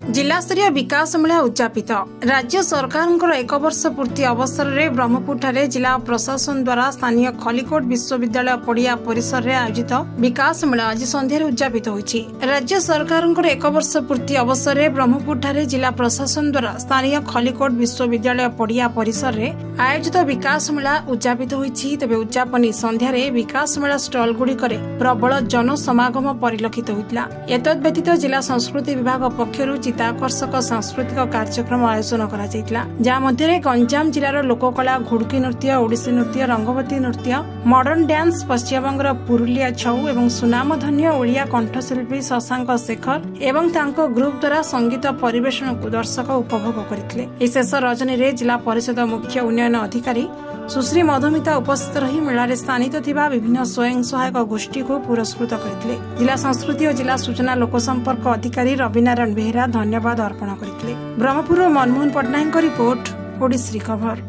जिला स्तरीय विकास मेला उद्यापित राज्य सरकार एक वर्ष पूर्ति अवसर में ब्रह्मपुर ठारे जिला प्रशासन द्वारा स्थानीय खलिकोट विश्वविद्यालय पड़िया परिसर में आयोजित विकास मेला आज संध्यारे उद्यापित होइछि। राज्य सरकार एक वर्ष पूर्ति अवसर में ब्रह्मपुर ठारे जिला प्रशासन द्वारा स्थानीय खलिकोट विश्वविद्यालय पड़िया परिसर में आयोजित विकास मेला उद्यापित होइछि। तेबे उद्यापनी संध्यारे विकास मेला स्टल गुड़िकरे प्रबल जनसमागम परिलक्षित होइतिला। एतद व्यतीत जिला संस्कृति विभाग पक्षरु चित्ताकर्षक सांस्कृतिक कार्यक्रम आयोजन करा जायतिला, जा मध्यरे गंजाम जिलार लोककला घुड़की नृत्य, ओडिसी नृत्य, रंगवती नृत्य, मॉडर्न डांस, पश्चिमबंगर पुरुलिया छौ एवं सुनामधन्य ओडिया कंठशिल्पी शशांक शेखर एवं तांको ग्रुप द्वारा संगीत परिवेषण को दर्शक उपभोग करथिले। एही शेष रजनी रे जिला परिषद मुख्य उन्नयन अधिकारी सुश्री मधुमिता उपस्थित रही मेला स्थानित थिबा विभिन्न स्वयं सहायक गोष्ठी को पुरस्कृत करथिले। जिला संस्कृति और जिला सूचना लोकसंपर्क अधिकारी रविनारायण बेहेरा धन्यवाद अर्पण करथिले। ब्रह्मपुर मनमोहन पटनायक रिपोर्ट, ओडिसी खबर।